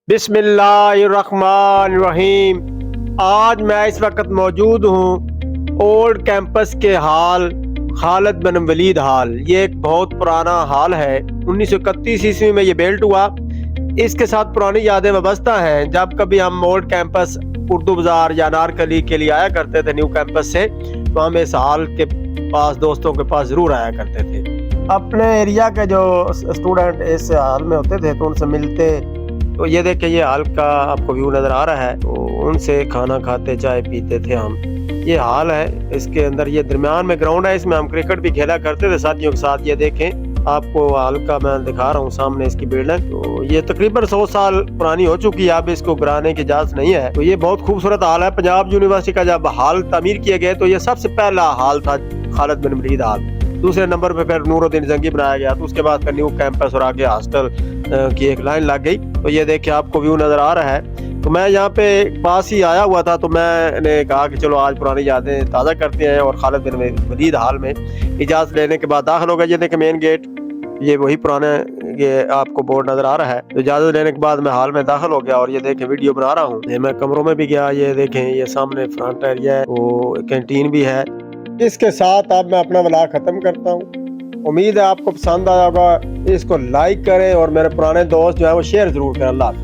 बिस्मिल्लाहिर्रहमानिर्रहीम। आज मैं इस वक्त मौजूद हूँ ओल्ड कैंपस के हाल खालिद बिन वलीद हाल। ये एक बहुत पुराना हाल है, 1931 ईस्वी में ये बिल्ट हुआ। इसके साथ पुरानी यादें वाबस्ता हैं। जब कभी हम ओल्ड कैंपस उर्दू बाजार या अनारकली के लिए आया करते थे न्यू कैंपस से, तो हम इस हाल के पास दोस्तों के पास ज़रूर आया करते थे। अपने एरिया के जो स्टूडेंट इस हाल में होते थे तो उनसे मिलते। तो ये देखिए, ये हाल का आपको व्यू नज़र आ रहा है। तो उनसे खाना खाते, चाय पीते थे हम। ये हाल है, इसके अंदर ये दरमियान में ग्राउंड है, इसमें हम क्रिकेट भी खेला करते थे साथियों के साथ। ये देखें, आपको हाल का मैं दिखा रहा हूँ सामने इसकी बिल्डिंग। तो ये तकरीबन 100 साल पुरानी हो चुकी है, अब इसको गिराने की इजाज़त नहीं है। तो ये बहुत खूबसूरत हाल है। पंजाब यूनिवर्सिटी का जब हाल तामीर किया गया तो ये सबसे पहला हाल था, खालिद बिन वलीद हाल। दूसरे नंबर पे फिर नूरुद्दीन जंगी बनाया गया, तो उसके बाद फिर न्यू कैंपस और आगे हॉस्टल की एक लाइन लग गई। तो ये देखिए, आपको व्यू नज़र आ रहा है। तो मैं यहाँ पे पास ही आया हुआ था, तो मैंने कहा कि चलो आज पुरानी यादें ताज़ा करते हैं। और खालिद बिन वलीद हाल में इजाज़त लेने के बाद दाखिल हो गए। ये देखें मेन गेट, ये वही पुराने ये आपको बोर्ड नज़र आ रहा है। तो इजाज़त लेने के बाद मैं हाल में दाखिल हो गया और ये देखें वीडियो बना रहा हूँ। मैं कमरों में भी गया। ये देखें, ये सामने फ्रंट एरिया है, वो कैंटीन भी है। इसके साथ अब मैं अपना व्लॉग ख़त्म करता हूँ। उम्मीद है आपको पसंद आया होगा। इसको लाइक करें और मेरे पुराने दोस्त जो है वो शेयर ज़रूर करें। अल्लाह हाफ़िज़।